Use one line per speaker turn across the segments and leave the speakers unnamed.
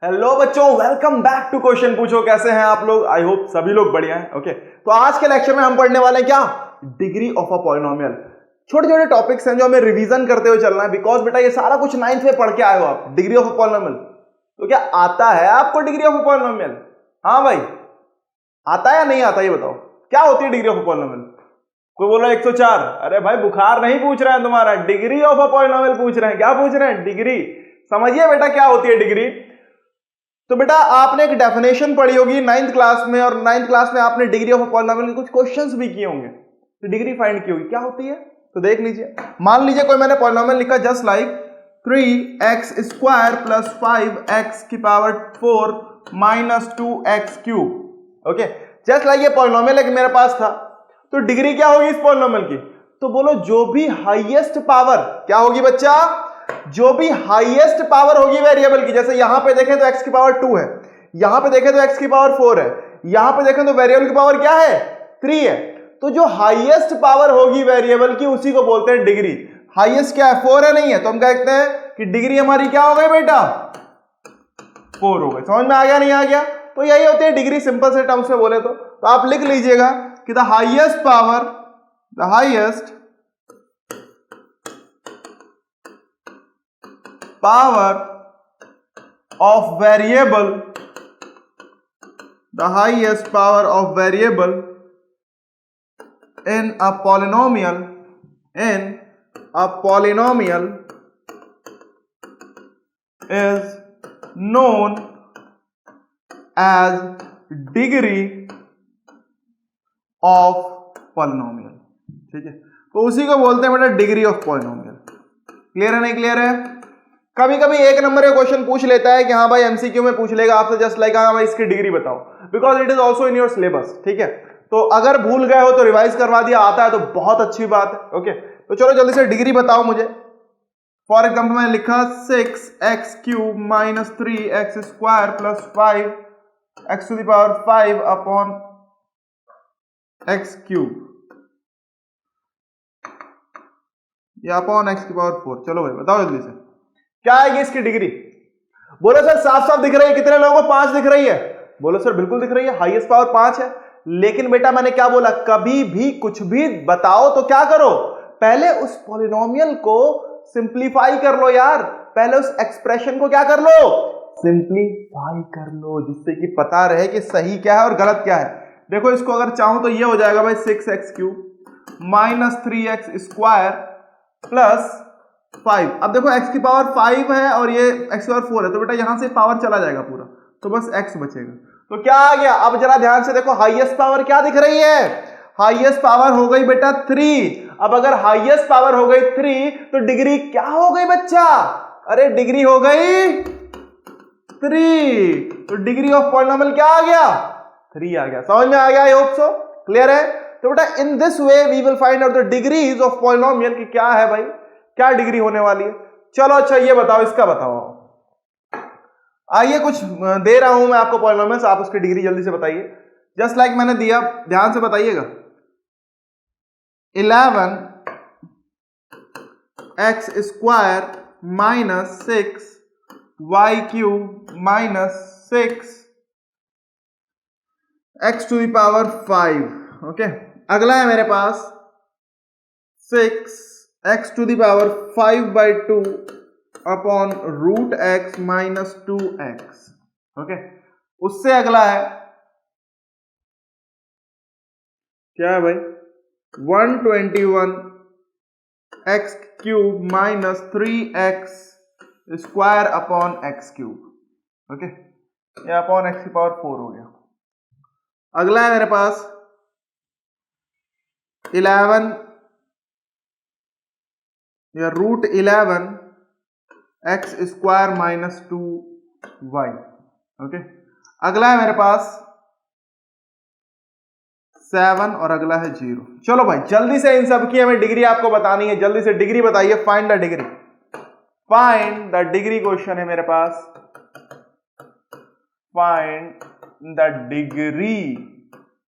Hello बच्चों, welcome back to question पूछो। कैसे हैं आप लोग? आई होप सभी लोग बढ़िया हैं। ओके, तो आज के लेक्चर में हम पढ़ने वाले हैं क्या? Degree of a polynomial. छोटे छोटे टॉपिक्स हैं जो हमें रिवीजन करते हुए चलना है, बिकॉज बेटा ये सारा कुछ 9th में पढ़ के आए हो आप। डिग्री ऑफ अ पॉलिनोमियल तो क्या आता है आपको? डिग्री ऑफ अ पॉलिनोमियल, हाँ भाई, आता है या नहीं आता? ये बताओ, क्या होती है डिग्री ऑफ अ पॉलिनोमियल? कोई बोल रहा है 104। अरे भाई, बुखार नहीं पूछ रहे हैं तुम्हारा, डिग्री ऑफ अ पॉलिनोमियल पूछ रहे हैं। क्या पूछ रहे हैं? डिग्री। समझिए बेटा क्या होती है डिग्री। तो बेटा आपने एक डेफिनेशन पढ़ी होगी 9th क्लास में, और 9th क्लास में आपने डिग्री ऑफ अ पॉलिनोमियल के कुछ क्वेश्चंस भी किए होंगे। तो डिग्री फाइंड की होगी, क्या होती है तो देख लीजिए। मान लीजिए कोई मैंने पॉलिनोमियल लिखा just like 3x square plus 5x की power 4 minus 2x cube. Okay, just like ये पॉलिनोमियल एक मेरे पास था, तो डिग्री क्या होगी इस पॉलिनोमियल की? तो बोलो जो भी हाईएस्ट पावर क्या होगी बच्चा? जो भी हाईएस्ट पावर होगी वेरिएबल की। जैसे यहां पे देखें तो x की पावर 2 है, यहां पे देखें तो x की पावर 4 है, यहां पे देखें तो वेरिएबल की पावर क्या है? 3 है। तो जो हाईएस्ट पावर होगी वेरिएबल की उसी को बोलते हैं डिग्री। हाईएस्ट क्या है? 4 है, नहीं है, तो हम कहते हैं कि डिग्री हमारी क्या हो गई बेटा? 4 हो गई। समझ में आ गया नहीं आ गया? तो यही होती है डिग्री, सिंपल से टर्म्स में बोले तो आप लिख लीजिएगा कि the highest power, the highest power of variable, the highest power of variable in a polynomial is known as degree of polynomial। ठीक है, तो उसी को बोलते हैं बेटा डिग्री ऑफ पॉलिनोमियल। क्लियर है नहीं क्लियर है? कभी कभी एक नंबर का क्वेश्चन पूछ लेता है कि हाँ भाई एमसीक्यू में पूछ लेगा आपसे जस्ट लाइक हाँ भाई इसकी डिग्री बताओ, because it is also in your syllabus. ठीक है, तो अगर भूल गए हो तो रिवाइज करवा दिया, आता है तो बहुत अच्छी बात है। ओके, तो चलो जल्दी से डिग्री बताओ मुझे। फॉर एग्जाम्पल मैंने लिखा 6x cube minus 3x square plus 5x to the power 5 upon x cube, या अपॉन x की पावर 4। चलो भाई बताओ जल्दी से क्या आएगी इसकी डिग्री? बोलो सर साफ साफ दिख रही है, कितने लोगों को 5 दिख रही है? बोलो सर बिल्कुल दिख रही है, हाईएस्ट पावर 5 है। लेकिन बेटा मैंने क्या बोला, कभी भी कुछ भी बताओ तो क्या करो, पहले उस पॉलिनोमियल को सिंप्लीफाई कर लो यार। पहले उस एक्सप्रेशन को क्या कर लो? सिंप्लीफाई कर लो, जिससे कि पता रहे कि सही क्या है और गलत क्या है। देखो इसको अगर चाहूं तो ये हो जाएगा भाई 6x cube minus 3x square plus 5। अब देखो x की पावर 5 है और ये x की पावर 4 है, तो बेटा यहां से पावर चला जाएगा पूरा, तो बस x बचेगा। तो क्या आ गया? अब जरा ध्यान से देखो, हाईएस्ट पावर क्या दिख रही है? हाईएस्ट पावर हो गई बेटा 3। अब अगर हाईएस्ट पावर हो गई 3 तो डिग्री क्या हो गई बच्चा? अरे डिग्री हो गई 3। तो डिग्री ऑफ पॉलिनोमियल क्या आ गया? 3 आ गया। समझ में आ गया? I hope so. क्लियर है? तो बेटा in this way we will find out the degrees of polynomial की क्या है भाई, क्या डिग्री होने वाली है। चलो अच्छा ये बताओ, इसका बताओ। आइए कुछ दे रहा हूं मैं आपको पॉलिनोमियल्स, आप उसकी डिग्री जल्दी से बताइए। जस्ट लाइक मैंने दिया, ध्यान से बताइएगा। 11x square minus 6y cube minus 6x to the power 5। Okay, अगला है मेरे पास 6x to the power 5/2 upon root x minus 2x। Okay, उससे अगला है क्या है भाई? 121x cube minus 3x square upon x cube. Okay, ये अपॉन x की पावर 4 हो गया। अगला है मेरे पास 11 या root 11 x square minus 2y। Okay, अगला है मेरे पास 7 और अगला है 0। चलो भाई जल्दी से इन सब की हमें डिग्री आपको बतानी है, जल्दी से डिग्री बताइए। Find the degree, find the degree question है मेरे पास। फाइंड द डिग्री,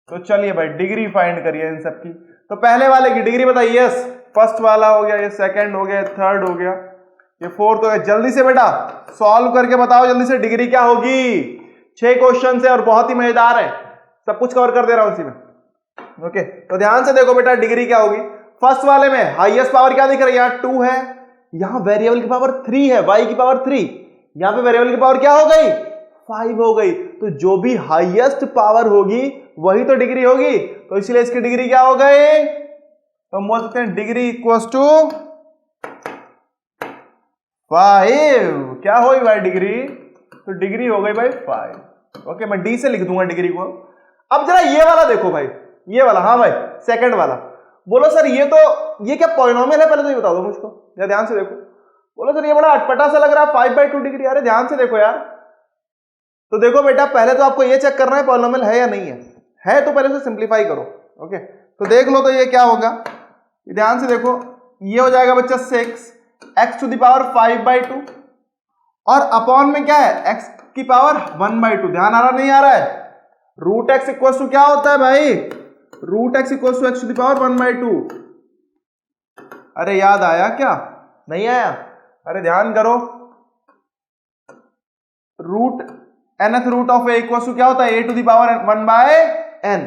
तो चलिए भाई डिग्री फाइंड करिए इन सब की। तो पहले वाले की डिग्री बताइए। यस, फर्स्ट वाला हो गया, ये सेकंड हो गया, थर्ड हो गया, ये 4 तो है। जल्दी से बेटा सॉल्व करके बताओ जल्दी से, डिग्री क्या होगी। 6 क्वेश्चन है और बहुत ही मजेदार है, सब कुछ कवर कर दे रहा हूं इसी में। ओके तो ध्यान से देखो बेटा, डिग्री क्या होगी। फर्स्ट वाले में हाईएस्ट पावर क्या दिख रही है, यहाँ 2 है, यहाँ वेरिएबल की पावर 3 है, y की पावर 3, यहाँ पे वेरिएबल की पावर क्या हो गई, 5 हो गई। तो जो भी हाईएस्ट पावर होगी वही तो डिग्री होगी, तो इसलिए इसकी डिग्री क्या हो गई, तो हम बोल सकते हैं डिग्री इक्वल्स टू 5। क्या होगी भाई डिग्री, तो डिग्री हो गई भाई 5। ओके मैं डी से लिख दूंगा डिग्री को। अब जरा ये वाला देखो भाई, ये वाला, हाँ भाई सेकंड वाला। बोलो सर ये क्या पॉलिनोमियल है, पहले तो ये बता दो मुझको, या ध्यान से देखो। बोलो सर ये बड़ा अटपटा सा लग रहा है 5/2 डिग्री। अरे ध्यान से देखो यार, तो देखो बेटा पहले तो आपको ये चेक करना है पॉलिनोमियल है या नहीं है तो पहले से सिंप्लीफाई करो। ओके तो देख लो तो ये क्या होगा, ध्यान से देखो, ये हो जाएगा बच्चा 6x⁵ और अपॉन में क्या है x की पावर 1/2। ध्यान आ रहा नहीं आ रहा है, रूट एक्स इक्वल टू क्या होता है भाई, root x equal to x⁵1/2। अरे याद आया क्या, नहीं आया, अरे ध्यान करो, root nth root of a equal to क्या होता है, a⁴1/n।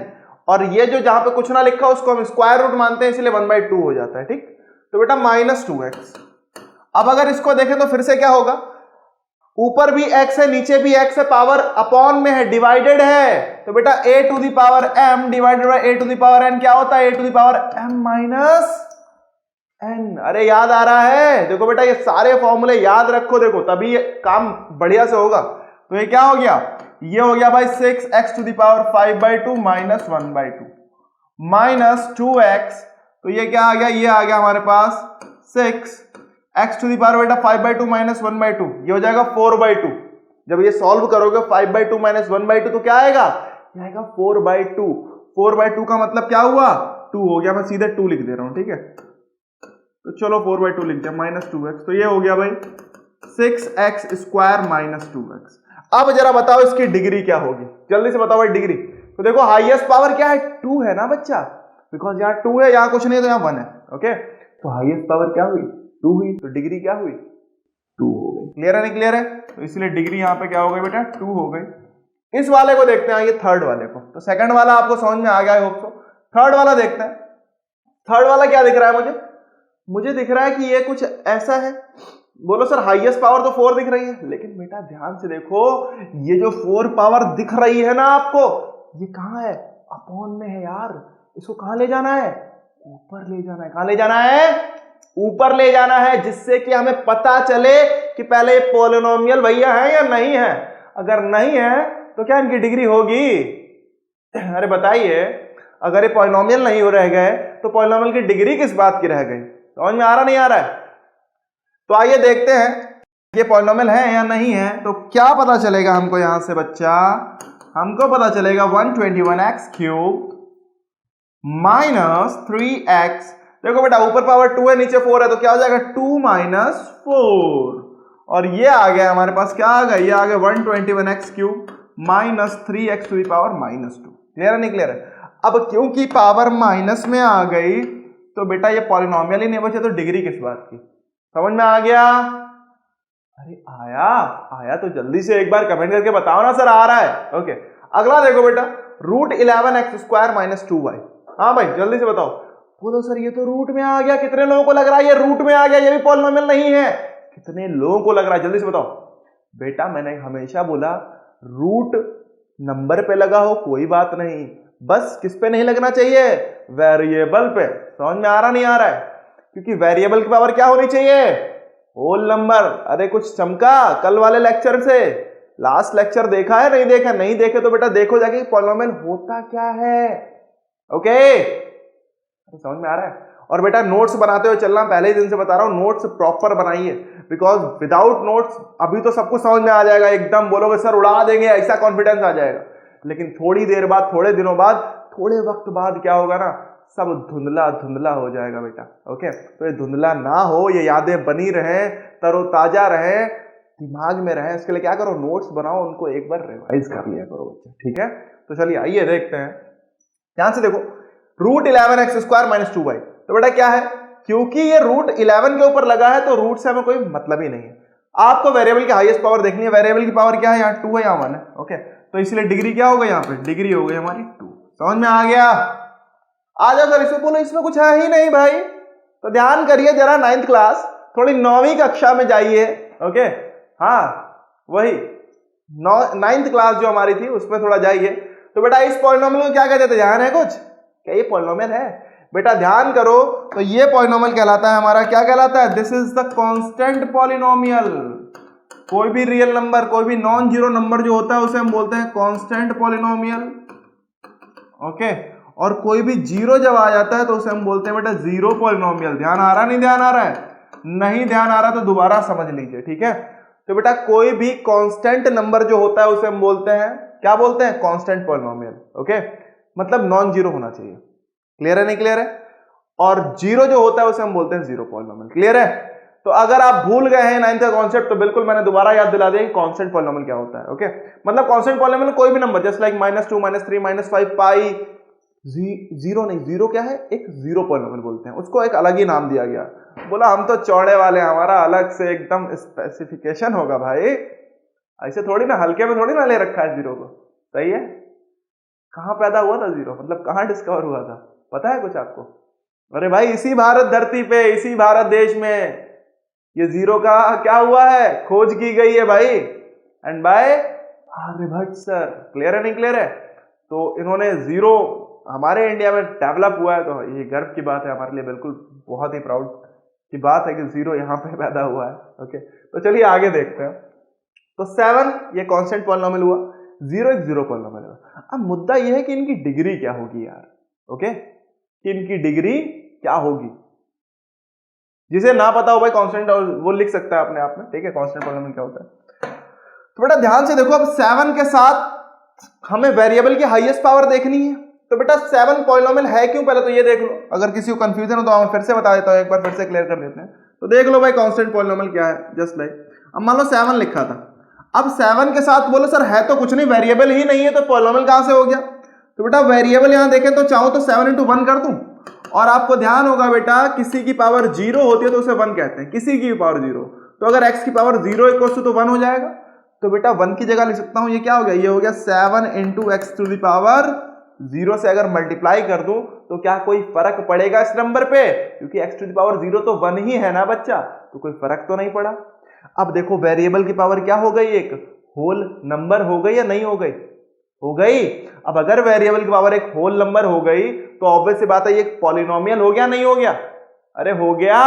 और ये जो जहां पे कुछ ना लिखा उसको हम स्क्वायर रूट मानते हैं, इसलिए 1/2 हो जाता है। ठीक, तो बेटा -2x। अब अगर इसको देखें तो फिर से क्या होगा, ऊपर भी x है नीचे भी x है, पावर अपॉन में है, डिवाइडेड है, तो बेटा a⁴m डिवाइडेड बाय a⁴n क्या होता है, a⁴m -n। अरे याद आ रहा है, देखो बेटा ये सारे फॉर्मूले याद रखो, देखो तभी काम बढ़िया से होगा। तो ये क्या हो गया, ये हो गया भाई 6x⁵5/2 -1/2 -2x। तो ये क्या आ गया, ये आ गया हमारे पास 6x⁵5/2 -1/2, ये हो जाएगा 4/2। जब ये सॉल्व करोगे 5/2 -1/2 तो क्या आएगा, ये आएगा 4/2। 4/2 का मतलब क्या हुआ, 2 हो गया, मैं सीधे 2 लिख दे रहा हूं। ठीक है तो चलो 4/2 लिख दिया, -2x। तो ये हो गया भाई 6x² -2x। अब जरा बताओ इसकी डिग्री क्या होगी, जल्दी से बताओ भाई डिग्री। तो देखो हाईएस्ट पावर क्या है, 2 है ना बच्चा, बिकॉज यहाँ 2 है, यहाँ कुछ नहीं है तो यहाँ 1 है। ओके तो हाईएस्ट पावर क्या हुई, 2 हुई, तो डिग्री क्या हुई, 2 हो गई। क्लियर है नहीं क्लियर है, तो इसलिए डिग्री यहाँ पे क्या हो गई बेटा, 2 हो गई। इस वाले को देखते हैं, ये थर्ड वाले को। तो सेकंड वाला आपको समझ में आ गया, आई होप सो। थर्ड वाला देखते हैं। थर्ड वाला क्या दिख रहा है मुझे दिख रहा है कि ये कुछ ऐसा है। बोलो सर हाईएस्ट पावर तो 4 दिख रही है, लेकिन बेटा ध्यान से देखो, ये जो 4 पावर दिख रही है ना आपको, ये कहां है, अपॉन में है यार। इसको कहां ले जाना है, ऊपर ले जाना है। कहां ले जाना है, ऊपर ले जाना है, जिससे कि हमें पता चले कि पहले ये पॉलिनोमियल भैया है या नहीं है। अगर नहीं है तो क्या इनकी डिग्री होगी, अरे बताइए, अगर ये पॉलिनोमियल नहीं हो रह गए तो पॉलिनोमियल की डिग्री किस बात की रह गई। समझ में आ रहा नहीं आ रहा है, तो आइए देखते हैं ये पॉलिनोमियल है या नहीं है। तो क्या पता चलेगा हमको यहां से बच्चा, हमको पता चलेगा 121x³ -3x। देखो बेटा ऊपर पावर 2 है नीचे 4 है, तो क्या हो जाएगा 2 - 4। और ये आ गया हमारे पास, क्या आ गया, ये आ गया 121x³ -3x⁴ -2। क्लियर है नहीं क्लियर है। अब क्योंकि पावर माइनस में आ गई तो बेटा ये पॉलिनोमियल ही नहीं बचे, तो डिग्री किस बात की, समझ में आ गया। अरे आया तो जल्दी से एक बार कमेंट करके बताओ ना सर आ रहा है। ओके अगला देखो बेटा, √11x² -2y। हाँ भाई जल्दी से बताओ। बोलो सर ये तो रूट में आ गया, कितने लोगों को लग रहा है ये रूट में आ गया, ये भी पॉलिनोमियल नहीं है, कितने लोगों को लग रहा है, जल्दी से बताओ। बेटा मैंने हमेशा बोला रूट नंबर पे लगा हो कोई बात नहीं, बस किस पे नहीं लगना चाहिए, वेरिएबल पे। समझ में आ रहा नहीं आ रहा है, क्योंकि वेरिएबल की पावर क्या होनी चाहिए, होल नंबर। अरे कुछ चमका कल वाले लेक्चर से, लास्ट लेक्चर देखा है नहीं देखा, नहीं देखे तो बेटा देखो जाके पॉलिनोमियल होता क्या है। ओके समझ में आ रहा है। और बेटा नोट्स बनाते हुए चलना, पहले ही दिन से बता रहा हूं, नोट्स प्रॉपर बनाइए, बिकॉज विदाउट नोट्स अभी तो सब कुछ समझ में आ जाएगा, एकदम बोलोगे सर उड़ा देंगे, ऐसा कॉन्फिडेंस आ जाएगा, लेकिन थोड़ी देर बाद, थोड़े दिनों बाद, थोड़े वक्त बाद क्या होगा ना, सब धुंधला धुंधला हो जाएगा बेटा। ओके तो ये धुंधला ना हो, ये यादें बनी रहे, तरोताजा रहे, दिमाग में रहे, इसके लिए क्या करो, नोट्स बनाओ, उनको एक बार रिवाइज कर लिया करो बच्चे। ठीक है तो चलिए आइए देखते हैं, ध्यान से देखो, √11x² -2y। तो बेटा क्या है, क्योंकि ये रूट 11 के ऊपर लगा है तो रूट से हमें कोई मतलब ही नहीं है। आपको वेरिएबल की हाईएस्ट पावर देखनी है, वेरिएबल की पावर क्या है, यहाँ 2 है यहाँ 1 है, ओके। तो इसलिए डिग्री क्या हो गई, यहाँ पे डिग्री हो गई हमारी 2। समझ में आ गया? आ जाओ सर, इसमें बोलो इसमें कुछ है ही नहीं भाई। तो ध्यान करिए जरा, 9th क्लास, थोड़ी 9वीं कक्षा में जाइए, ओके। हाँ वही 9th क्लास जो हमारी थी उसमें थोड़ा जाइए। तो बेटा इस पॉलिनोमियल को क्या कहते थे, ध्यान है कुछ? क्या ये पॉलिनोमियल है? बेटा ध्यान करो, तो ये पॉलिनोमियल कहलाता है हमारा, क्या कहलाता है, this is the constant polynomial. कोई भी रियल नंबर, कोई भी नॉन जीरो नंबर जो होता है उसे हम बोलते हैं कांस्टेंट पॉलिनोमियल, ओके। और कोई भी जीरो जब आ जाता है तो उसे हम बोलते हैं बेटा जीरो पॉलिनोमियल। ध्यान आ रहा, नहीं ध्यान आ रहा है? नहीं ध्यान आ रहा तो दोबारा समझ लीजिए, ठीक है। तो बेटा कोई भी कांस्टेंट नंबर जो होता है उसे हम बोलते हैं, क्या बोलते हैं, कांस्टेंट पॉलिनोमियल, ओके। मतलब नॉन जीरो होना चाहिए। क्लियर है, नहीं क्लियर है? और जीरो जो होता है उसे हम बोलते हैं जीरो पॉलिनोमियल। क्लियर है? तो अगर आप भूल गए हैं 9th का कॉन्सेप्ट तो बिल्कुल मैंने दोबारा याद दिला दिया कि कांस्टेंट पॉलिनोमियल क्या होता है, ओके। मतलब कांस्टेंट पॉलिनोमियल कोई भी नंबर, जस्ट लाइक -2 -3 -5 पाई, जीरो नहीं, जीरो क्या है, एक जीरो पॉलिनोमियल बोलते हैं उसको, एक अलग ही नाम दिया गया। बोला हम तो चौड़े वाले हैं, हमारा अलग से एकदम स्पेसिफिकेशन होगा भाई, ऐसे थोड़ी ना, हल्के में थोड़ी ना ले रखा है जीरो को। सही है? कहां पैदा हुआ था जीरो, मतलब कहां डिस्कवर हुआ था, पता है कुछ आपको? अरे भाई इसी भारत धरती पे, इसी भारत देश में ये जीरो का क्या हुआ है, खोज की गई है भाई, and by Aryabhata sir. Clear है, नहीं क्लियर है? तो इन्होंने जीरो हमारे इंडिया में डेवलप हुआ है, तो ये गर्व की बात है हमारे लिए, बिल्कुल बहुत ही प्राउड की बात है कि जीरो यहाँ पे पैदा हुआ है, ओके। तो चलिए आगे देखते हैं। तो 7 ये कांस्टेंट पॉलिनोमियल हुआ, 0 एक जीरो पॉलिनोमियल हुआ। अब मुद्दा यह है कि इनकी डिग्री क्या होगी यार, ओके, कि इनकी डिग्री क्या होगी। जिसे ना पता हो भाई कांस्टेंट वो लिख सकता है अपने आप में, ठीक है, कांस्टेंट पॉलिनोमियल क्या होता है। तो बेटा ध्यान से देखो, अब 7 के साथ हमें वेरिएबल की हाईएस्ट पावर देखनी है। तो बेटा 7 पॉलिनोमियल है क्यों, पहले तो ये देख लो, अगर किसी को कंफ्यूजन हो तो मैं फिर से बता देता हूं, एक बार फिर से क्लियर कर देते हैं। तो देख लो भाई कांस्टेंट पॉलिनोमियल क्या है, जस्ट लाइक अब मान लो 7 लिखा था, अब 7 के साथ बोलो सर है तो कुछ नहीं, वेरिएबल ही नहीं है, तो पॉलिनोमियल कहां से हो गया। तो बेटा वेरिएबल यहां देखें तो चाहो तो 7 × 1 कर दूं, और आपको ध्यान होगा बेटा किसी की पावर 0 होती है तो उसे 1 कहते हैं, किसी की पावर 0। तो अगर x की पावर 0 इक्वल टू 1 हो जाएगा, तो बेटा 1 की जगह लिख सकता हूं, ये क्या हो गया, ये हो गया 7 × x⁻, 0 से अगर मल्टीप्लाई कर दूं तो क्या कोई फर्क पड़ेगा इस नंबर पे, क्योंकि x⁻0 तो 1 ही है ना बच्चा, तो कोई फर्क तो नहीं पड़ा। अब देखो वेरिएबल की पावर क्या हो गई, एक होल नंबर हो गई या नहीं हो गई, हो गई। अब अगर वेरिएबल की पावर एक होल नंबर हो गई तो ऑब्वियस सी बात है ये एक पॉलिनोमियल हो गया, नहीं हो गया, अरे हो गया।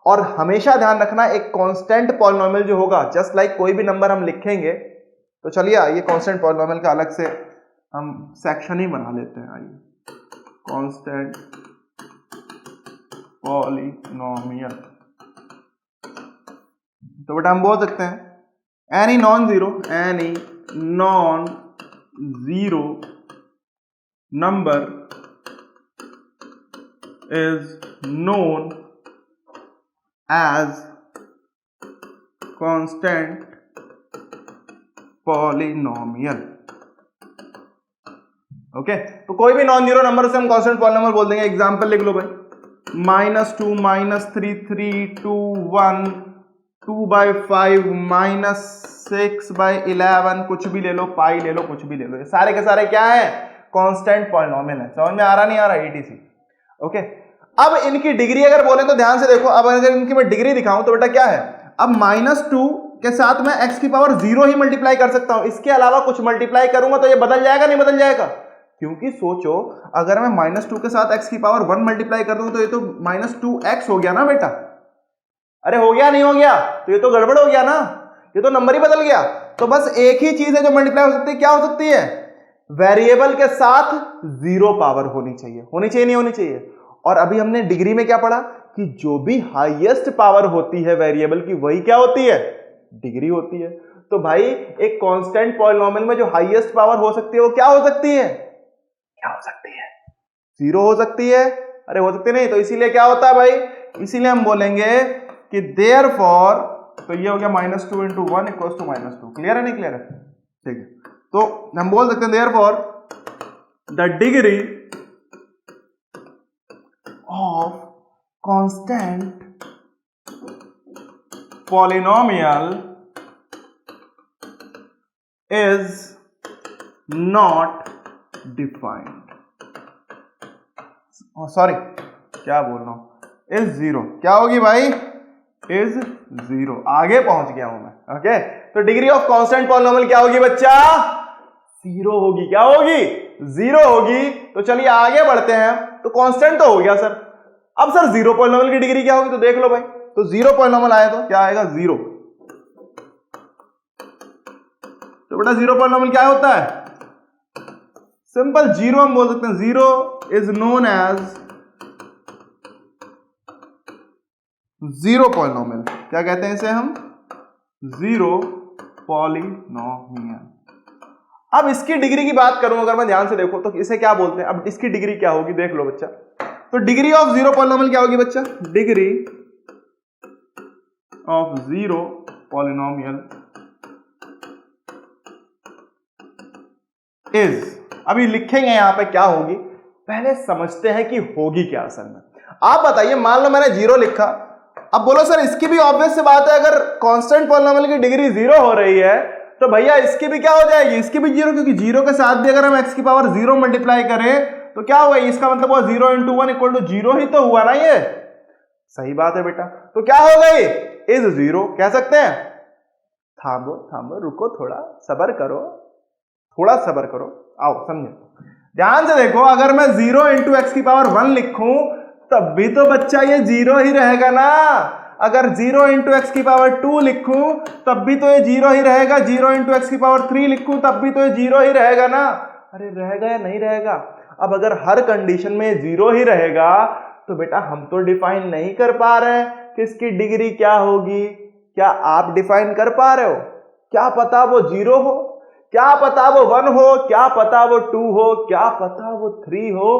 और हमेशा ध्यान रखना एक कांस्टेंट पॉलिनोमियल जो होगा, जस्ट लाइक कोई भी नंबर हम लिखेंगे, तो चलिए ये कांस्टेंट पॉलिनोमियल का अलग से हम सेक्शन ही बना लेते हैं, आइए कांस्टेंट पॉलिनोमियल। तो बेटा हम बोल सकते हैं any non zero number is known as constant polynomial, okay. तो कोई भी नॉन जीरो नंबर से हम कांस्टेंट पॉलिनोमियल बोल देंगे। एग्जांपल लिख लो भाई, -2 -3 3 2 1 2/5 -6/11, कुछ भी ले लो, पाई ले लो, कुछ भी ले लो, ये सारे के सारे क्या है, कांस्टेंट पॉलिनोमियल है। समझ में आ रहा नहीं आ रहा, ETC, ओके। अब इनकी डिग्री अगर बोले तो ध्यान से देखो, अब अगर इनकी मैं डिग्री दिखाऊं तो बेटा क्या है, अब -2 के साथ मैं x⁻0 ही मल्टीप्लाई कर सकता हूं, इसके अलावा कुछ मल्टीप्लाई करूंगा तो ये बदल जाएगा, नहीं बदल जाएगा, क्योंकि सोचो अगर मैं -2 के साथ x⁻1 मल्टीप्लाई कर दूं तो ये तो -2x हो गया ना बेटा, अरे हो गया नहीं हो गया, तो ये तो गड़बड़ हो गया ना, ये तो नंबर ही बदल गया। तो बस एक ही चीज है जो मल्टीप्लाई हो सकती है, क्या हो सकती है, वेरिएबल के साथ 0 पावर होनी चाहिए, होनी चाहिए नहीं होनी चाहिए। और अभी हमने डिग्री में क्या पढ़ा कि जो भी हाईएस्ट पावर होती है वेरिएबल की वही क्या होती है, डिग्री होती है। तो भाई एक कांस्टेंट पॉलिनोमियल में जो हाईएस्ट पावर हो सकती है वो क्या हो सकती है, क्या हो सकती है, 0 हो सकती है, अरे हो सकती नहीं, तो इसीलिए क्या होता है भाई, इसीलिए हम बोलेंगे कि देयरफॉर, तो ये हो गया -2 × 1 = -2। क्लियर है नहीं क्लियर है, ठीक है। तो हम बोल सकते हैं therefore the degree of constant polynomial is not defined, sorry क्या बोल रहा हूं, इज जीरो। क्या होगी भाई, इज जीरो। आगे पहुंच गया हूं मैं। ओके, तो डिग्री ऑफ कांस्टेंट पॉलिनोमियल क्या होगी बच्चा, जीरो होगी। क्या होगी, जीरो होगी। तो चलिए आगे बढ़ते हैं। तो कांस्टेंट तो हो गया सर, अब सर जीरो पॉलिनोमियल की डिग्री क्या होगी, तो देख लो भाई। तो जीरो पॉलिनोमियल आया तो क्या आएगा, जीरो। तो बेटा जीरो पॉलिनोमियल क्या होता है, सिंपल जीरो हम बोल सकते हैं। Zero is known as zero polynomial. क्या कहते हैं इसे हम, जीरो पॉलिनोमियल। अब इसकी डिग्री की बात करूं अगर मैं ध्यान से देखो तो इसे क्या बोलते हैं। अब इसकी डिग्री क्या होगी देख लो बच्चा। तो डिग्री ऑफ जीरो पॉलिनोमियल क्या होगी बच्चा, degree of zero polynomial is, अभी लिखेंगे यहां पे क्या होगी, पहले समझते हैं कि होगी क्या असल में। आप बताइए, मान लो मैंने जीरो लिखा, अब बोलो सर इसकी भी ऑब्वियस सी बात है, अगर कांस्टेंट पॉलिनोमियल की डिग्री जीरो हो रही है तो भैया इसकी भी क्या हो जाएगी, इसकी भी जीरो, क्योंकि जीरो के साथ भी अगर हम एक्स की पावर जीरो मल्टीप्लाई करें तो क्या हुआ, इसका मतलब हुआ zero into one equal to zero ही तो हुआ ना ये। सही बात है बेटा। तो क्या हो गई, इज जीरो। कह सकते हैं, थामो थामो, रुको, थोड़ा सबर करो, थोड़ा सबर करो, आओ समझे। ध्यान से देखो, अगर मैं जीरो इंटू एक्स की पावर वन लिखूं तब भी तो बच्चा ये जीरो ही रहेगा ना। अगर जीरो इंटू एक्स की पावर टू लिखूं तब भी तो ये जीरो ही रहेगा। जीरो इंटू एक्स की पावर थ्री लिखूं तब भी तो ये जीरो ही रहेगा ना। अरे रहेगा या नहीं रहेगा। अब अगर हर कंडीशन में जीरो ही रहेगा तो बेटा हम तो डिफाइन नहीं कर पा रहे हैं कि इसकी डिग्री क्या होगी। क्या आप डिफाइन कर पा रहे हो, क्या पता वो जीरो हो, क्या पता वो वन हो, क्या पता वो टू हो, क्या पता वो थ्री हो,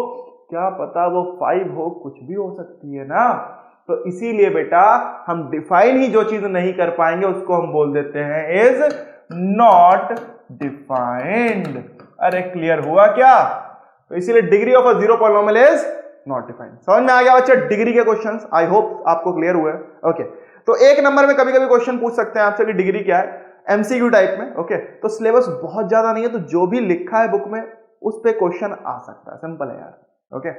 क्या पता वो फाइव हो, कुछ भी हो सकती है ना। तो इसीलिए बेटा हम डिफाइन ही जो चीज नहीं कर पाएंगे उसको हम बोल देते हैं इज नॉट डिफाइंड। अरे क्लियर हुआ क्या। तो इसीलिए degree of a zero polynomial is not defined. समझ में आ गया बच्चे डिग्री के क्वेश्चंस, आई होप आपको क्लियर हुआ है। ओके, तो एक नंबर में कभी कभी क्वेश्चन पूछ सकते हैं आपसे कि डिग्री क्या है, एमसीक्यू टाइप में। ओके, तो सिलेबस बहुत ज्यादा नहीं है, तो जो भी लिखा है बुक में उस पे क्वेश्चन आ सकता है, सिंपल है यार। ओके,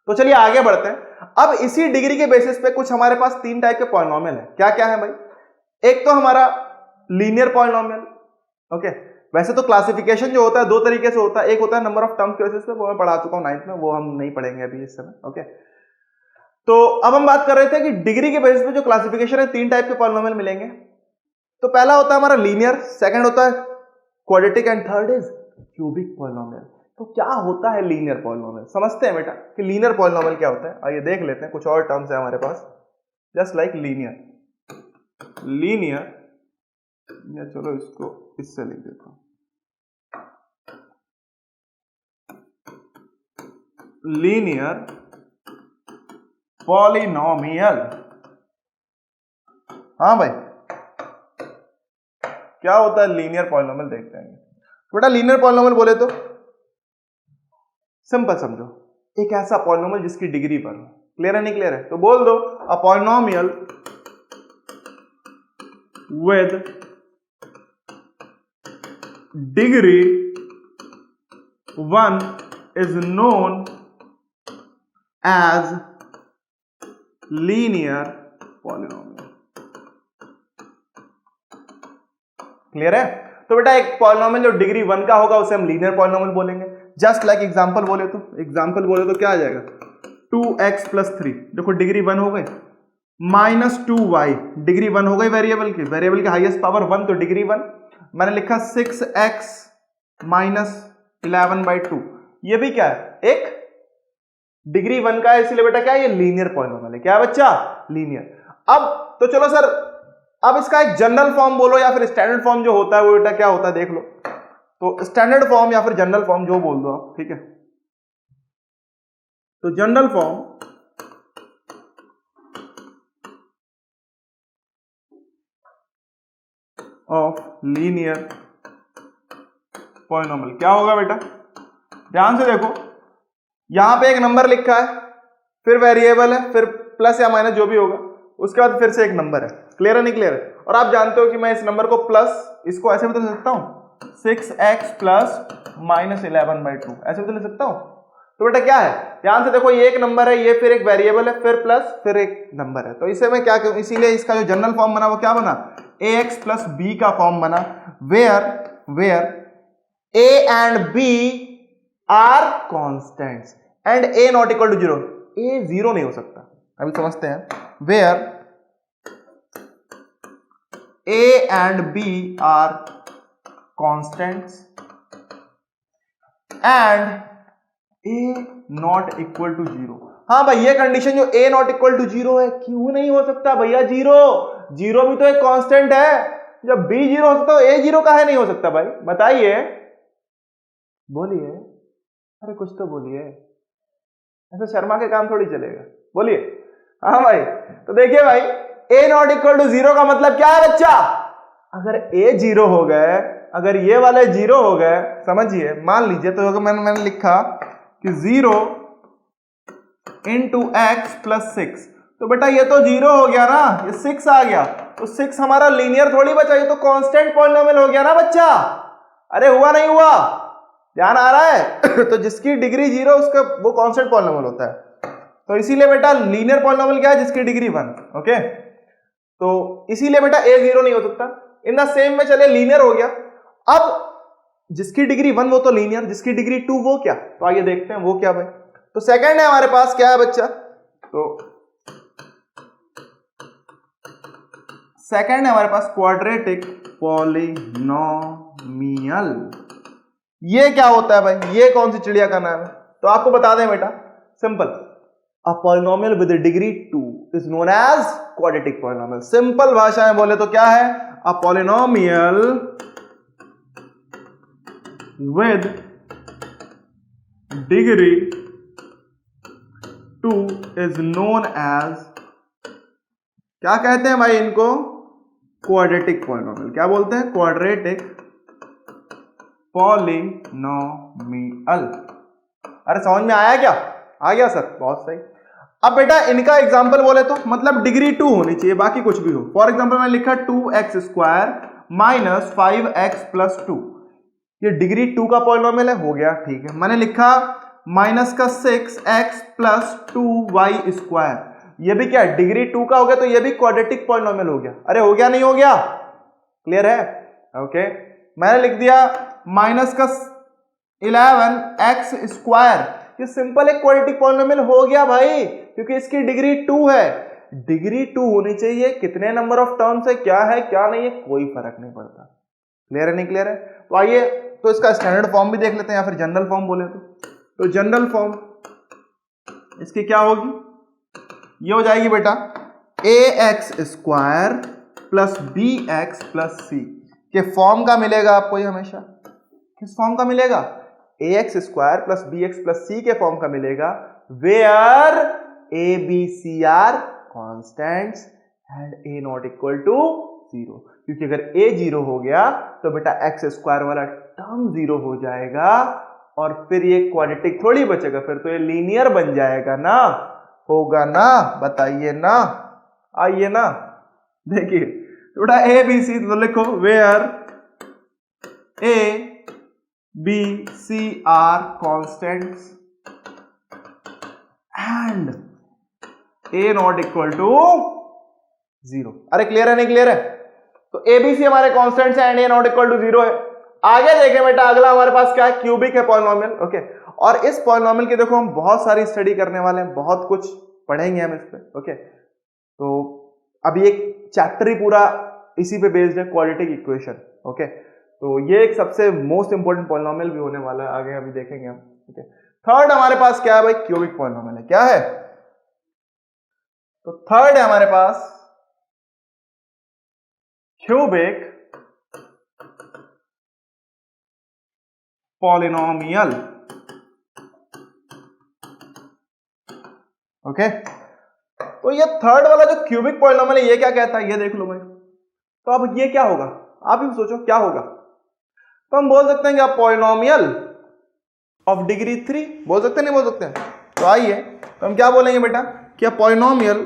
तो चलिए आगे बढ़ते हैं। अब इसी डिग्री के बेसिस पे कुछ हमारे पास तीन टाइप के पॉलिनोमियल है। क्या क्या है भाई, एक तो हमारा लीनियर पॉलिनोमियल। ओके, वैसे तो क्लासिफिकेशन जो होता है दो तरीके से होता है, एक होता है नंबर ऑफ टर्म्स के बेसिस पे, वो मैं पढ़ा चुका हूं 9th में, वो हम नहीं पढ़ेंगे अभी इस समय। ओके, तो अब हम बात कर रहे थे कि डिग्री के बेसिस पे जो क्लासिफिकेशन है तीन टाइप के पॉलिनोमियल मिलेंगे। तो पहला होता है हमारा लीनियर, सेकंड होता है quadratic and third is cubic polynomial. तो क्या होता है लीनियर पॉलिनोमियल, समझते हैं बेटा कि लीनियर पॉलिनोमियल क्या होता है। आइए देख लेते हैं, कुछ और टर्म्स है हमारे पास जस्ट लाइक लीनियर। लीनियर या चलो इसको इससे लिख देता हूं, लीनियर पॉलिनोमियल। हाँ भाई, क्या होता है लीनियर पॉलिनोमियल, देखते हैं बेटा। लीनियर पॉलिनोमियल बोले तो सिंपल समझो, एक ऐसा पॉलिनोमियल जिसकी डिग्री पर हो। क्लियर है नहीं क्लियर है, तो बोल दो अ polynomial with degree 1 is known as linear polynomial। Clear है। तो बेटा एक पॉलिनोमियल जो डिग्री 1 का होगा उसे हम लीनियर पॉलिनोमियल बोलेंगे। जस्ट लाइक एग्जांपल बोले तो क्या आ जाएगा, 2x + 3, देखो डिग्री 1 हो गई, -2y डिग्री 1 हो गई वेरिएबल की हाईएस्ट पावर 1, तो डिग्री 1। मैंने लिखा 6x - 11/2, ये भी क्या है, एक डिग्री 1 का है, इसलिए बेटा क्या है, ये लीनियर पॉलिनोमियल है। क्या है बच्चा, लीनियर। अब तो चलो सर, अब इसका एक जनरल फॉर्म बोलो या फिर स्टैंडर्ड फॉर्म जो होता है वो बेटा क्या होता है देख लो। तो स्टैंडर्ड फॉर्म या फिर जनरल फॉर्म जो बोल दो आप, ठीक है। तो general form of linear polynomial क्या होगा बेटा, ध्यान से देखो, यहां पे एक नंबर लिखा है, फिर वेरिएबल है, फिर प्लस या माइनस जो भी होगा, उसके बाद फिर से एक नंबर है। क्लियर है नहीं क्लियर है? और आप जानते हो कि मैं इस नंबर को प्लस, इसको ऐसे बदल सकता हूं 6x प्लस माइनस 11/2, ऐसे बदल सकता हूं। तो बेटा क्या है, ध्यान से देखो, ये एक नंबर है, ये फिर एक वेरिएबल है, फिर प्लस फिर एक नंबर है। तो इसे मैं क्या करूं, इसीलिए इसका जो जनरल फॉर्म बना वो क्या बना, ax प्लस b का फॉर्म बना, where a and b are constants and a not equal to 0। a 0 नहीं हो सकता, अभी समझते हैं। Where a and b are constants and a not equal to 0। हाँ भाई, ये कंडीशन जो a नॉट इक्वल टू 0 है, क्यों नहीं हो सकता भैया? 0 भी तो एक कांस्टेंट है। जब b 0 हो सकता है, a 0 काहे नहीं हो सकता भाई? बताइए, बोलिए, अरे कुछ तो बोलिए, ऐसे शर्मा के काम थोड़ी चलेगा, बोलिए। हाँ भाई, तो देखिए भाई, a नॉट इक्वल टू 0 का मतलब क्या है बच्चा? अगर a 0 हो गए, अगर ये वाले 0 हो गए, समझिए, मान लीजिए, तो अगर मैंने लिखा कि 0 इंटू एक्स प्लस 6, तो बेटा ये तो 0 हो गया ना, ये 6 आ गया, तो 6 हमारा लीनियर थोड़ी बचा, ये तो कांस्टेंट पॉलिनोमियल हो गया ना बच्चा। अरे हुआ नहीं हुआ? ध्यान आ रहा है? तो जिसकी डिग्री 0 उसका वो कांस्टेंट पॉलिनोमियल होता है। तो इसीलिए बेटा लीनियर पॉलिनोमियल क्या है, जिसकी डिग्री 1। ओके, तो इसीलिए बेटा a 0 नहीं हो सकता। इन द सेम में चले लीनियर हो गया, अब जिसकी डिग्री 1 वो तो लीनियर, जिसकी डिग्री 2 वो क्या? तो आइए देखते हैं वो क्या भाई। तो सेकंड है हमारे पास, क्या है बच्चा? तो सेकंड है हमारे पास क्वाड्रेटिक पॉलिनोमियल। ये क्या होता है भाई? ये कौन सी चिड़िया का नाम है? तो आपको बता दें बेटा, simple, a polynomial with degree 2 is known as quadratic polynomial. Simple भाषा में बोले तो क्या है? A polynomial with degree 2 is known as, क्या कहते हैं भाई इनको? Quadratic polynomial. क्या बोलते हैं? Quadratic polynomial. अरे समझ में आया क्या? आ गया सर, बहुत सही। अब बेटा इनका एग्जांपल बोले तो मतलब डिग्री 2 होनी चाहिए, बाकी कुछ भी हो। फॉर एग्जांपल मैंने लिखा 2x square minus 5x plus 2, ये डिग्री 2 का पॉलिनोमियल है, हो गया, ठीक है। मैंने लिखा माइनस का 6x प्लस 2y स्क्वायर, ये भी क्या, डिग्री 2 का हो गया, तो ये भी क्वाड्रेटिक पॉलिनोमियल हो गया। अरे हो गया नहीं हो गया? क्लियर है? ओके, मैंने लिख दिया माइनस का 11x स्क्वायर, ये सिंपल एक क्वाड्रेटिक पॉलिनोमियल हो गया भाई, क्योंकि इसकी डिग्री 2 है। डिग्री 2 होनी चाहिए, कितने नंबर ऑफ टर्म्स है, क्या है क्या नहीं है, कोई फर्क नहीं पड़ता। क्लियर है नहीं क्लियर है? तो आइए, तो इसका स्टैंडर्ड फॉर्म भी देख लेते हैं, या फिर जनरल फॉर्म बोले तो जनरल फॉर्म इसकी क्या होगी? ये हो जाएगी बेटा ax square plus bx plus c के फॉर्म का मिलेगा आपको। ये हमेशा किस फॉर्म का मिलेगा? ax square plus bx plus c के फॉर्म का मिलेगा, where a b c are constants and a not equal to 0। क्योंकि अगर a 0 हो गया तो बेटा x स्क्वायर वाला टर्म 0 हो जाएगा, और फिर ये क्वाड्रेटिक थोड़ी बचेगा, फिर तो ये लीनियर बन जाएगा ना, होगा ना? बताइए ना, आइए ना, देखिए थोड़ा ए बी सी तो लिखो, where a b c are constants and a not equal to 0। अरे क्लियर है नहीं क्लियर है? तो ए बी सी हमारे कॉन्स्टेंट्स है and a not equal to 0 है। आगे देखें बेटा, अगला हमारे पास क्या है? क्यूबिक है पॉलिनोमियल। ओके, और इस पॉलिनोमियल की देखो हम बहुत सारी स्टडी करने वाले हैं, बहुत कुछ पढ़ेंगे हम इस पे। ओके, तो अभी एक चैप्टर ही पूरा इसी पे बेस्ड है, क्वाड्रेटिक इक्वेशन। ओके, तो ये एक सबसे मोस्ट इंपोर्टेंट पॉलिनोमियल भी होने वाला है, आगे अभी देखेंगे हम। ओके, थर्ड हमारे पास क्या है भाई? क्यूबिक पॉलिनोमियल है। क्या है? तो थर्ड है हमारे पास क्यूबिक पॉलिनोमियल। ओके, तो ये थर्ड वाला जो क्यूबिक पॉलिनोमियल है, ये क्या कहता है? ये देख लो भाई। तो अब ये क्या होगा, आप ही सोचो क्या होगा? तो हम बोल सकते हैं कि पॉलिनोमियल ऑफ डिग्री 3 बोल सकते हैं, नहीं बोल सकते हैं? तो आइए, तो हम क्या बोलेंगे बेटा क्या पॉलिनोमियल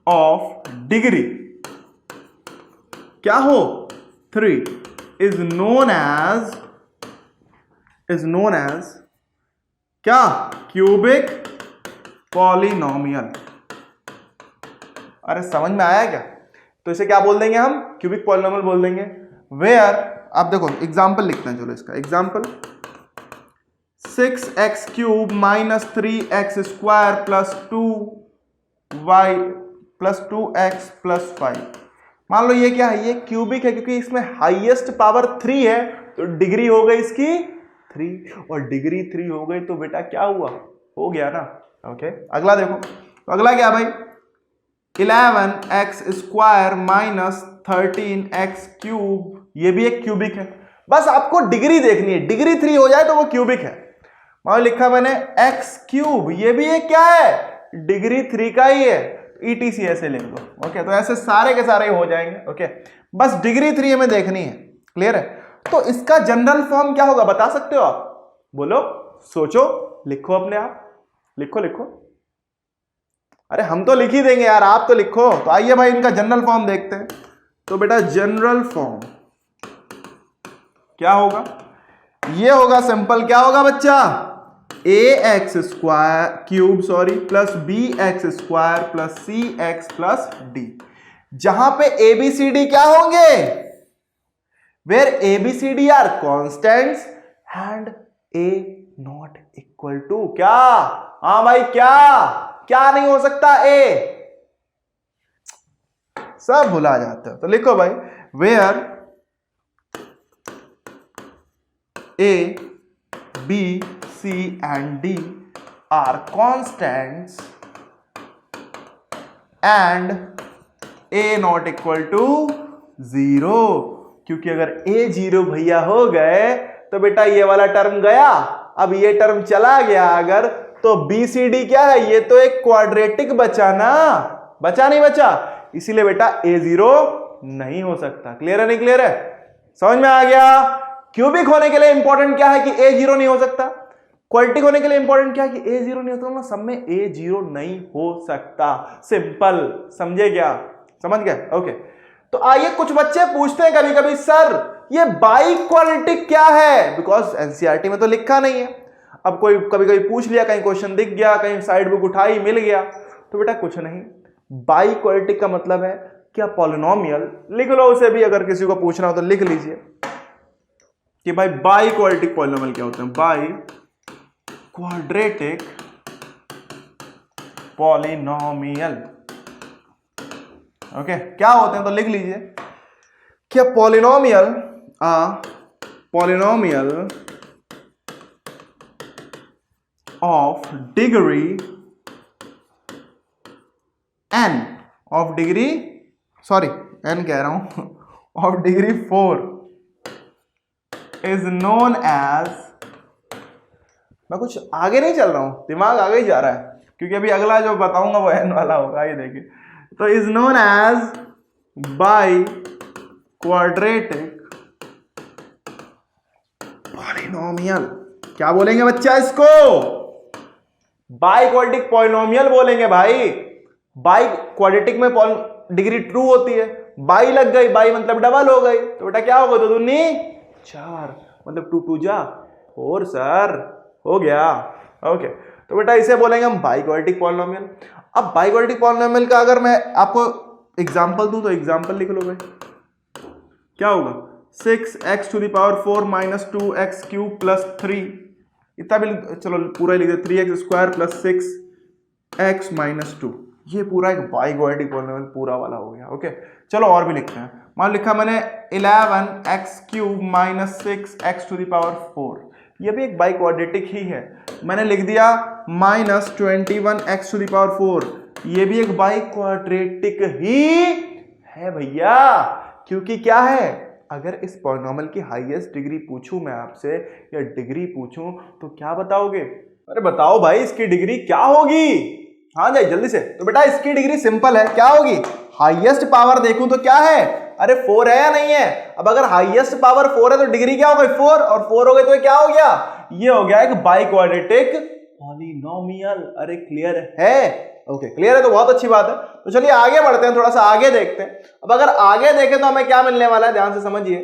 ऑफ डिग्री क्या हो 3 इज नोन एज क्या क्यूबिक पॉलिनोमियल। अरे समझ में आया क्या? तो इसे क्या बोल देंगे हम? क्यूबिक पॉलिनोमियल बोल देंगे। वेयर आप देखो एग्जांपल लिखते हैं, चलो इसका example 6x cube minus 3x square plus 2y plus 2x plus 5। मान लो ये क्या है? ये क्यूबिक है क्योंकि इसमें हाईएस्ट पावर 3 है, तो डिग्री हो गई इसकी 3, और डिग्री 3 हो गई तो बेटा क्या हुआ? हो गया ना। ओके अगला देखो, तो अगला क्या भाई? 11x square minus 13x cube, ये भी एक क्यूबिक है। बस आपको डिग्री देखनी है, डिग्री 3 हो जाए तो वो क्यूबिक है। मान लिखा मैंने x क्यूब, ये भी एक क्या है? डिग्री 3 का ही है, ETC ऐसे लिख दो। ओके तो ऐसे सारे के सारे हो जाएंगे। ओके बस डिग्री 3 हमें देखनी है, क्लियर है? तो इसका जनरल फॉर्म क्या होगा बता सकते हो आप? बोलो, सोचो, लिखो अपने आप, लिखो लिखो। अरे हम तो लिख ही देंगे यार, आप तो लिखो। तो आइए भाई इनका जनरल फॉर्म देखते हैं। तो बेटा जनरल फॉर्म क्या होगा? ये होगा सिंपल, क्या होगा बच्चा? ax square cube plus bx square plus cx plus d, जहां पे ABCD क्या होंगे? where ABCD are constants and a not equal to क्या? हाँ भाई क्या नहीं हो सकता? a सब भुला जाते हो। तो लिखो भाई where a b c and d are constants and a not equal to 0, क्योंकि अगर a 0 भैया हो गए तो बेटा ये वाला टर्म गया, अब ये टर्म चला गया अगर, तो BCD क्या है? ये तो एक क्वाड्रेटिक बचा ना, बचा नहीं बचा? इसीलिए बेटा a 0 नहीं हो सकता। क्लियर है नहीं क्लियर है? समझ में आ गया? क्यूबिक होने के लिए इंपॉर्टेंट क्या है कि a 0 नहीं हो सकता, क्वाड्रेटिक होने के लिए इंपॉर्टेंट क्या है कि a 0 नहीं होता, सब में a 0 नहीं हो सकता। सिंपल, समझे क्या? समझ गए? ओके तो आइए कुछ बच्चे पूछते हैं कभी कभी, सर ये बाई क्वाड्रेटिक क्या है? बिकॉज एनसीईआरटी में तो लिखा नहीं है। अब कोई कभी कभी पूछ लिया, कहीं क्वेश्चन दिख गया, कहीं साइड बुक उठाई मिल गया, तो बेटा कुछ नहीं, बाई क्वाड्रेटिक का मतलब है क्या? पॉलिनोमियल। लिख लो उसे भी, अगर किसी को पूछना हो तो लिख लीजिए कि भाई बाई क्वाड्रेटिक पॉलिनोमियल क्या होते हैं? बाई क्वाड्रेटिक पॉलिनोमियल ओके क्या होते हैं? तो लिख लीजिए क्या polynomial of degree n of degree n कह रहा हूं of degree 4 is known as, मैं कुछ आगे नहीं चल रहा हूं, दिमाग आगे ही जा रहा है क्योंकि अभी अगला जो बताऊंगा वो n वाला होगा, ये देखिए। तो is known as biquadratic polynomial. क्या बोलेंगे बच्चा इसको? बाई क्वाड्रेटिक पॉलिनोमियल बोलेंगे भाई। बाई क्वाड्रेटिक में डिग्री ट्रू होती है, बाई लग गई, बाई मतलब डबल हो गई, तो बेटा क्या होगा? 2 दूनी 4, मतलब 2 2 जा 4 सर, हो गया। ओके तो बेटा इसे बोलेंगे हम बाई क्वाड्रेटिक पॉलिनोमियल। अब बाई क्वाड्रेटिक पॉलिनोमियल का अगर मैं आपको एग्जांपल दूं तो एग्जांपल लिख लो भाई, क्या होगा? 6x to the power 4 minus 2x cube plus 3, इतना भी चलो पूरा लिख दे, 3x square plus 6x minus 2, ये पूरा एक बाई क्वाड्रेटिक पॉलिनोमियल पूरा वाला हो गया। ओके चलो और भी लिखते हैं। मान लिखा मैंने 11x cube minus 6x to the power 4, ये भी एक बाई क्वाड्रेटिक ही है। मैंने लिख दिया minus 21x to the power 4, ये भी एक बाई क्वाड्रेटिक ही है भैया, क्योंकि क्या है? अगर इस पॉलिनोमियल की हाईएस्ट डिग्री पूछूं मैं आपसे या डिग्री पूछूं तो क्या बताओगे? अरे बताओ भाई इसकी डिग्री क्या होगी? हाँ जाइए जल्दी से। तो बेटा इसकी डिग्री सिंपल है, क्या होगी? हाईएस्ट पावर देखूं तो क्या है? अरे 4 है या नहीं है? अब अगर हाईएस्ट पावर 4 है तो डिग्री क्या हो गई 4, और 4 हो गई तो क्या हो गया? ये हो गया एक बाइक्वाड्रेटिक पॉलिनोमियल। अरे क्लियर है? ओके क्लियर है तो बहुत अच्छी बात है। तो चलिए आगे बढ़ते हैं, थोड़ा सा आगे देखते हैं। अब अगर आगे देखें तो हमें क्या मिलने वाला है, ध्यान से समझिए।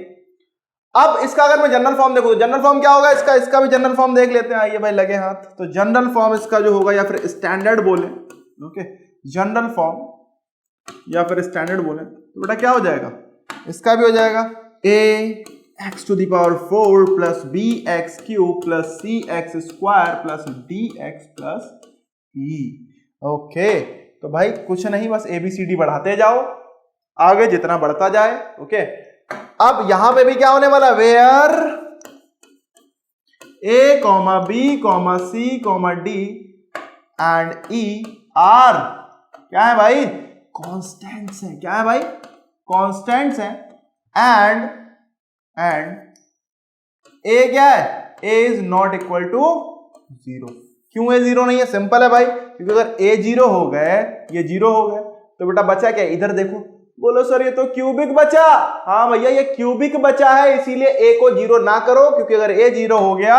अब इसका अगर मैं जनरल फॉर्म देखूं तो जनरल फॉर्म क्या होगा इसका भी जनरल फॉर्म देख लेते हैं। आइए भाई लगे हाथ। तो जनरल फॉर्म इसका जो होगा, या फिर स्टैंडर्ड बोले, ओके जनरल फॉर्म या फिर स्टैंडर्ड बोले, तो बेटा क्या हो जाएगा? इसका भी हो जाएगा a x to the power 4 plus b x cube plus c x square plus d x plus e. Okay तो भाई कुछ नहीं, बस ABCD बढ़ाते जाओ आगे जितना बढ़ता जाए। ओके अब यहां पे भी क्या होने वाला, where a comma b comma c comma d and e are क्या है भाई? कॉन्स्टेंट्स है। क्या है भाई? कॉन्स्टेंट्स है। एंड a क्या है? a is not equal to 0। क्यों a 0 नहीं है? सिंपल है भाई, क्योंकि अगर a 0 हो गए, ये 0 हो गए, तो बेटा बचा क्या? इधर देखो। बोलो सर ये तो क्यूबिक बचा। हाँ भैया ये क्यूबिक बचा है, इसीलिए a को 0 ना करो, क्योंकि अगर a 0 हो गया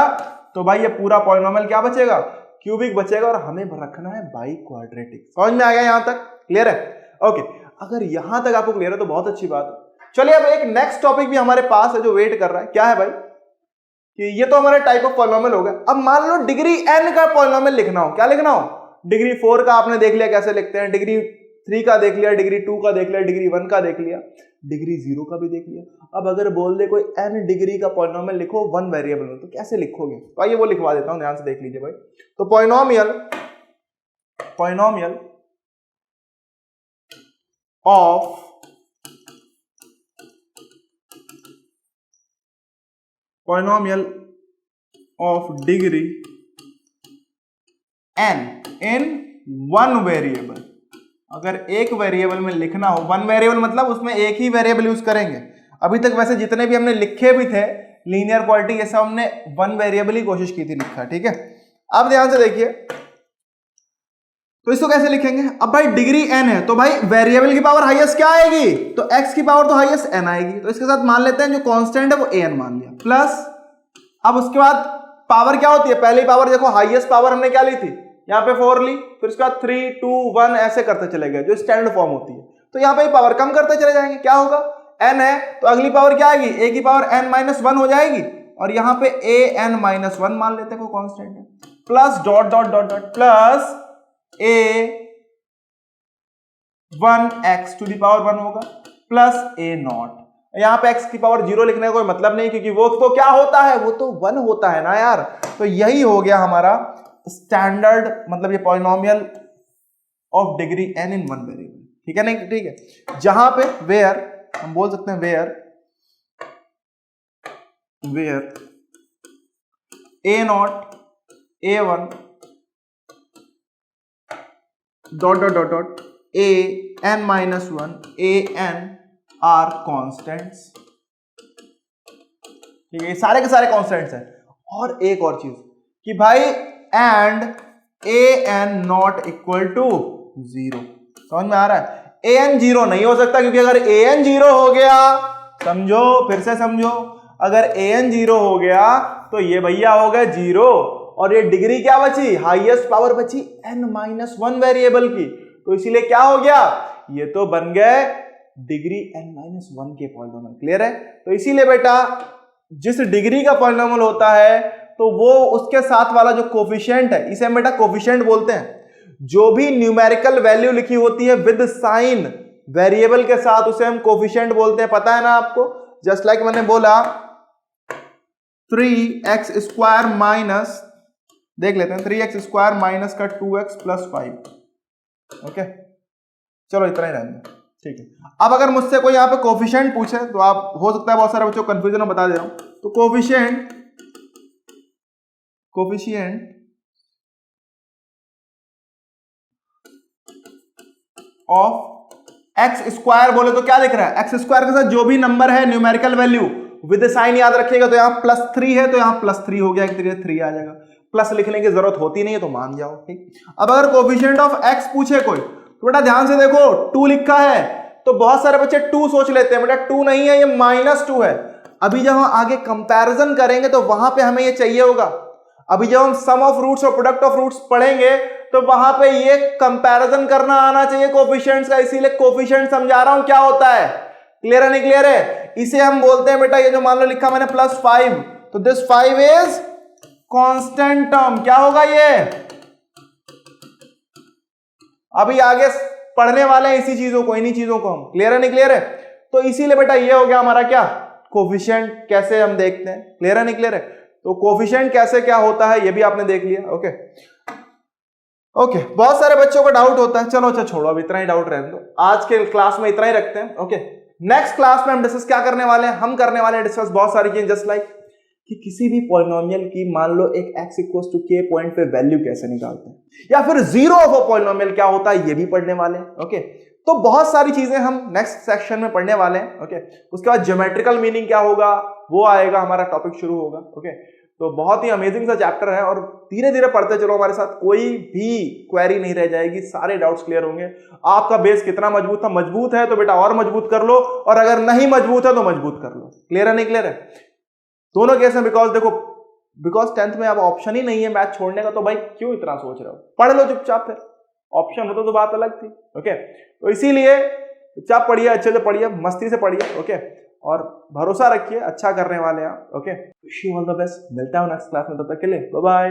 तो भाई ये पूरा पॉलिनोमियल क्या बचेगा? क्यूबिक बचेगा, और हमें रखना है बाइक्वाड्रेटिक। समझ में आ गया यहां तक? क्लियर है? ओके अगर यहां तक आपको क्लियर है तो बहुत अच्छी बात है। चलिए अब एक नेक्स्ट टॉपिक भी हमारे पास है जो वेट कर रहा है। क्या है भाई? कि ये तो हमारे टाइप ऑफ पॉलिनोमियल हो गया। अब मान लो डिग्री n का पॉलिनोमियल लिखना हो। क्या लिखना हो? डिग्री 4 का आपने देख लिया कैसे लिखते हैं, डिग्री 3 का देख लिया, डिग्री 2 का देख लिया, डिग्री 1 का देख लिया, डिग्री 0 का भी देख लिया। अब अगर बोल दे कोई n डिग्री का पॉलिनोमियल लिखो 1 वेरिएबल में, तो कैसे लिखोगे? तो आइए वो लिखवा देता हूं, ध्यान से देख लीजिए भाई। तो polynomial of degree n in 1 variable. अगर एक वेरिएबल में लिखना हो, 1 वेरिएबल मतलब उसमें एक ही वेरिएबल यूज करेंगे। अभी तक वैसे जितने भी हमने लिखे भी थे लीनियर क्वालिटी, ये सब हमने 1 वेरिएबल ही कोशिश की थी लिखा। ठीक है अब ध्यान से देखिए, तो इसको कैसे लिखेंगे? अब भाई डिग्री n है तो भाई वेरिएबल की पावर हाईएस्ट क्या आएगी? तो x की पावर तो हाईएस्ट n आएगी। तो इसके साथ मान लेते हैं जो कांस्टेंट है वो an मान लिया, प्लस अब उसके बाद पावर क्या होती है? पहली पावर देखो, हाईएस्ट पावर हमने क्या ली थी? यहाँ पे 4 ली, फिर उसके बाद 3 2 1 ऐसे करते चले गए, जो स्टैंडर्ड फॉर्म होती है। तो यहाँ पे पावर कम करते चले जाएंगे। क्या होगा? n है तो अगली पावर क्या आएगी? a की पावर n-1 हो जाएगी, और यहाँ पे an-1 मान लेते हैं, कोई कांस्टेंट है, plus dot dot dot dot plus a1x to the power 1 होगा, प्लस a0। यहां पे x की पावर 0 लिखने का कोई मतलब नहीं, क्योंकि वो तो क्या होता है? वो तो 1 होता है ना यार। तो यही हो गया हमारा स्टैंडर्ड, मतलब ये polynomial of degree n in 1 variable. ठीक है नहीं? ठीक है, जहां पे वेयर हम बोल सकते हैं where a0 a1 dot dot dot dot an-1 an are constants. ठीक है, सारे के सारे कॉन्स्टेंट्स हैं। और एक और चीज कि भाई and an not equal to 0। समझ में आ रहा है? an 0 नहीं हो सकता, क्योंकि अगर an 0 हो गया, समझो फिर से समझो, अगर an 0 हो गया तो ये भैया हो गया 0, और ये डिग्री क्या बची? हाईएस्ट पावर बची n-1 वेरिएबल की। तो इसीलिए क्या हो गया? ये तो बन गए डिग्री n-1 के पॉलिनोमियल। क्लियर है? तो इसीलिए बेटा जिस डिग्री का पॉलिनोमियल होता है तो वो उसके साथ वाला जो कोफिशिएंट है, इसे हम बेटा कोफिशिएंट बोलते हैं। जो भी न्यूमेरिकल वैल्यू लिखी होती है विद साइन वेरिएबल के साथ, उसे हम कोफिशिएंट बोलते हैं। पता है ना आपको? जस्ट लाइक मैंने बोला 3x स्क्वायर माइनस, देख लेते हैं, 3x स्क्वायर माइनस का 2x प्लस 5। ओके चलो इतना ही रहने दो। ठीक है, अब अगर मुझसे कोई यहाँ पे कोफिशिएंट पूछे तो आप, हो सकता है बहुत सारे बच्चों को कंफ्यूजन में बता दे रहा हूं, तो कोफिशिएंट ऑफ एक्स स्क्वायर बोले तो क्या दिख रहा है? एक्स स्क्वायर के साथ जो भी नंबर है न्यूमेरिकल वैल्यू विद साइन याद रखिएगा। तो यहाँ +3 है तो यहाँ +3 हो गया, एक तरीके से 3 आ जाएगा। प्लस लिखने की जरूरत होती नहीं है तो मान जाओ। ठीक, अब अगर कोफिशिएंट ऑफ एक्स पूछे कोई तो बेटा ध्यान से देखो, 2 लिखा है, तो बहुत सारे बच्चे 2 सोच लेते हैं, बेटा 2 नहीं है, ये -2 है। अभी जब हम आगे कंपैरिजन करेंगे तो वहां पे हमें ये चाहिए होगा। अभी जब हम सम ऑफ रूट्स और प्रोडक्ट ऑफ रूट्स पढ़ेंगे तो वहां पे ये कंपैरिजन करना आना चाहिए कोफिशिएंट्स का, इसीलिए कोफिशिएंट समझा रहा हूं क्या होता है। क्लियर है नहीं क्लियर है? इसे हम बोलते हैं बेटा, ये जो मान लो लिखा मैंने +5, तो दिस 5 इज कांस्टेंट टर्म। क्या होगा ये? अभी आगे पढ़ने वाले हैं इसी चीजों को, इन्हीं चीजों को हम। क्लियर है नहीं क्लियर है? तो इसीलिए बेटा ये हो गया हमारा क्या, कोफिशिएंट कैसे हम देखते हैं। क्लियर है नहीं क्लियर है? तो कोफिशिएंट कैसे क्या होता है ये भी आपने देख लिया। ओके ओके, बहुत सारे बच्चों को डाउट होता है, चलो अच्छा छोड़ो, अब इतना ही डाउट रहने दो, आज के क्लास में इतना ही रखते हैं। ओके, नेक्स्ट क्लास में हम डिस्कस क्या करने वाले हैं, हम करने वाले हैं डिस्कस बहुत सारी चीजें, जस्ट लाइक कि किसी भी पॉलिनोमियल की मान लो एक x = k पॉइंट पे वैल्यू कैसे निकालते हैं, या फिर जीरो ऑफ अ पॉलिनोमियल क्या होता है ये भी पढ़ने वाले हैं। ओके, तो बहुत सारी चीजें हम नेक्स्ट सेक्शन में पढ़ने वाले हैं। ओके, उसके बाद ज्योमेट्रिकल मीनिंग क्या होगा वो आएगा, हमारा टॉपिक शुरू होगा। ओके, तो बहुत ही अमेजिंग सा चैप्टर है और धीरे धीरे पढ़ते चलो हमारे साथ, कोई भी क्वेरी नहीं रह जाएगी, सारे डाउट्स क्लियर होंगे। आपका बेस कितना मजबूत था, मजबूत है तो बेटा और मजबूत कर लो, और अगर नहीं मजबूत है तो मजबूत कर लो। क्लियर है नहीं क्लियर है? दोनों केस में, बिकॉज देखो, बिकॉज 10th में अब ऑप्शन ही नहीं है मैथ छोड़ने का, तो भाई क्यों इतना सोच रहे हो, पढ़ लो चुपचाप, फिर ऑप्शन होता तो बात अलग थी। ओके, तो इसीलिए चुपचाप पढ़िए, अच्छे से पढ़िए, मस्ती से पढ़िए। ओके, और भरोसा रखिए, अच्छा करने वाले हैं। Okay, wish you all the best, मिलता हूं नेक्स्ट क्लास में, तब तक के लिए बाय बाय।